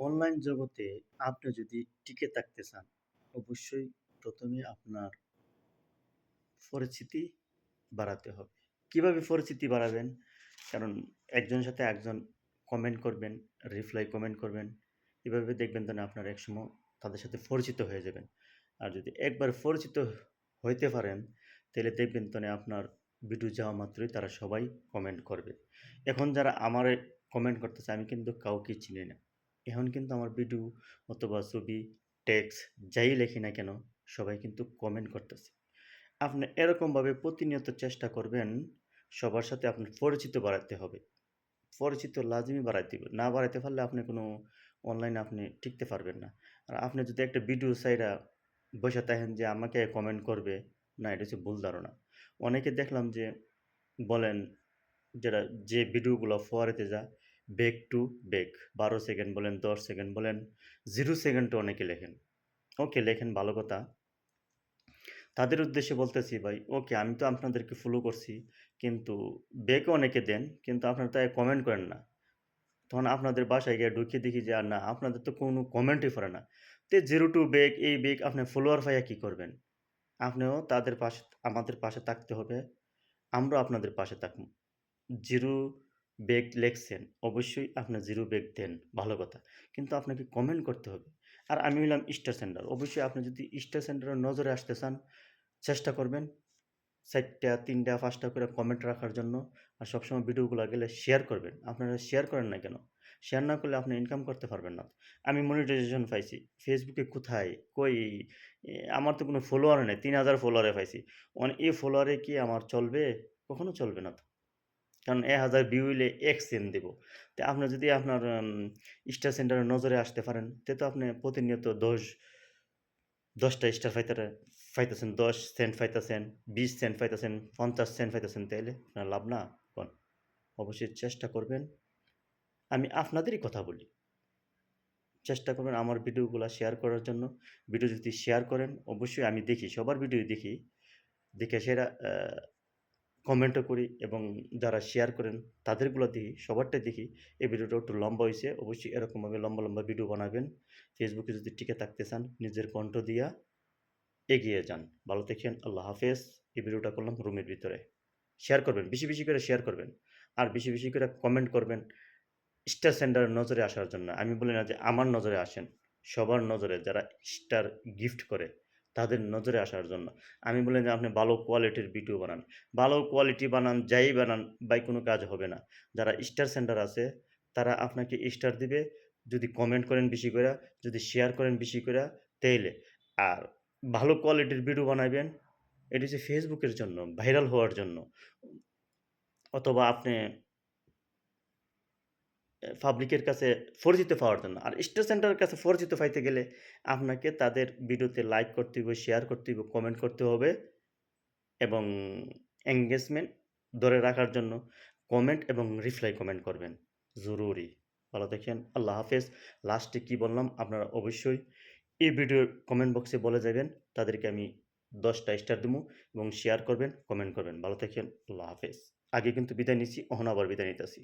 Online জগতে আপনি যদি টিকে থাকতে চান, অবশ্যই ১ম এ আপনার পরিচিতি বাড়াতে হবে। কিভাবে পরিচিতি বাড়াবেন? কারণ একজনের সাথে একজন কমেন্ট করবেন, রিপ্লাই কমেন্ট করবেন। এভাবে দেখবেন তো না আপনার একসময় তাদের সাথে পরিচিত হয়ে যাবেন। আর যদি একবার পরিচিত হইতে পারেন, তাইলে দেখবেন তো না আপনার ভিডিও যাওয়া মাত্রই তারা সবাই কমেন্ট করবে। এখন যারা আমারে কমেন্ট করতেছে আমি কিন্তু কাউকে চিনি না। এখন কিন্তু আমার ভিডিও অথবা ছবি, টেক্সট যাই লেখি না কেন সবাই কিন্তু কমেন্ট করতেছে। আপনি এরকমভাবে প্রতিনিয়ত চেষ্টা করবেন, সবার সাথে আপনার পরিচিত বাড়াতে হবে। পরিচিত লাজিমই বাড়াইতে হবে। না বাড়াইতে পারলে আপনি কোনো অনলাইনে আপনি টিকতে পারবেন না। আর আপনি যদি একটা ভিডিও ছাইড়া বইসা থাকেন যে আমাকে কমেন্ট করবে, না এটা হচ্ছে ভুল ধারণা। অনেকে দেখলাম যে বলেন যারা যে ভিডিওগুলো ফোয়ারাতে যায়, বেক টু বেক ১২ সেকেন্ড বলেন, ১০ সেকেন্ড বলেন, 0 সেকেন্ডও অনেকে লেখেন। ওকে লেখেন ভালো কথা। তাদের উদ্দেশ্যে বলতেছি ভাই, ওকে আমি তো আপনাদেরকে ফলো করছি। কিন্তু ব্যাকও অনেকে দেন। কিন্তু আপনারা তাই কমেন্ট করেন না। তখন আপনাদের বাসায় গিয়ে ঢুকে দেখি যে না আপনাদের তো কোনো কমেন্টই করে না। তো 0 to ব্যাক এই ব্যাক আপনি ফলোয়ার পাইয়া কি করবেন? আপনিও তাদের পাশে আমাদের পাশে থাকতে হবে। আমরাও আপনাদের পাশে থাকবো। 0 ব্যাক লেখছেন, অবশ্যই আপনার 0 ব্যাক দেন, ভালো কথা। কিন্তু আপনাকে কমেন্ট করতে হবে। আর আমি হইলাম স্টার সেন্ডার। অবশ্যই আপনি যদি স্টার সেন্ডারের নজরে আসতে চান, চেষ্টা করবেন ৪ টা, ৩ টা, ৫ টা করে কমেন্ট রাখার জন্য। আর সবসময় ভিডিওগুলা গেলে শেয়ার করবেন। আপনারা শেয়ার করেন না কেন? শেয়ার না করলে আপনি ইনকাম করতে পারবেন না। আমি মনিটাইজেশন পাইছি। Facebook এ কোথায়? কই? আমার তো কোনো ফলোয়ার নাই। ৩,০০০ ফলোয়ারে পাইছি। এই ফলোয়ারে কি আমার চলবে? কখনো চলবে না তো। কারণ ১,০০০ ভিউ হইলে ১ সেন্ট দিব। তো আপনার যদি আপনার স্টার সেন্টারের নজরে আসতে পারেন, তে তো আপনি প্রতিনিয়ত ১০ টা স্টার পাইতেছেন, ১০ সেন্ট পাইতেছেন, ২০ সেন্ট পাইতেছেন, ৫০ সেন্ট পাইতেছেন, তাইলে আপনার লাভ না? কোন? অবশ্যই চেষ্টা করবেন। আমি আপনাদেরই কথা বলি। চেষ্টা করবেন আমার ভিডিওগুলা শেয়ার করার জন্য। ভিডিও যদি শেয়ার করেন, অবশ্যই আমি দেখি, সবার ভিডিওই দেখি। দেখে সেটা কমেন্টও করি এবং যারা শেয়ার করেন তাদেরগুলো দেখি, সবারটাই দেখি। এই ভিডিওটা একটু লম্বা হইছে। অবশ্যই এরকমভাবে লম্বা, লম্বা ভিডিও বানাবেন। ফেসবুকে যদি টিকে থাকতে চান, নিজের কণ্ঠ দিয়া এগিয়ে যান। ভালো থাকেন। আল্লাহ হাফেজ। এই ভিডিওটা করলাম রুমের ভিতরে। শেয়ার করবেন। বেশি, বেশি করে শেয়ার করবেন। আর বেশি, বেশি করে কমেন্ট করবেন। স্টার সেন্ডারের নজরে আসার জন্য। আমি বলি না যে আমার নজরে আসেন। সবার নজরে যারা স্টার গিফট করে তাদের নজরে আসার জন্য। আমি বলি যে আপনি ভালো কোয়ালিটির ভিডিও বানান। ভালো কোয়ালিটি বানান, যাই বানান ভাই কোনো কাজ হবে না। যারা স্টার সেন্ডার আছে তারা আপনাকে স্টার দিবে যদি কমেন্ট করেন বেশি কইরা, যদি শেয়ার করেন বেশি কইরা তাইলে। আর ভালো কোয়ালিটির ভিডিও বানাইবেন। এটা হচ্ছে Facebook এর জন্য, ভাইরাল হওয়ার জন্য। অথবা আপনি পাবলিকের কাছে পরিচিত পাওয়ার জন্য। আর স্টার সেন্টারের কাছে পরিচিত পাইতে গেলে আপনাকে তাদের ভিডিওতে লাইক করতে হইব, শেয়ার করতে হইব, কমেন্ট করতে হবে এবং এনগেজমেন্ট ধরে রাখার জন্য কমেন্ট এবং রিপ্লাই কমেন্ট করবেন। জরুরি। ভালো থাকেন। আল্লাহ হাফেজ। লাস্টে কি বললাম আপনারা অবশ্যই এই ভিডিওর কমেন্ট বক্সে বলে যাবেন। তাদেরকে আমি ১০ টা স্টার দিমু এবং শেয়ার করবেন, কমেন্ট করবেন। ভালো থাকেন। আল্লাহ হাফেজ। আগে কিন্তু বিদায় নিচ্ছি, অহনো আবার বিদায় নিতেছি।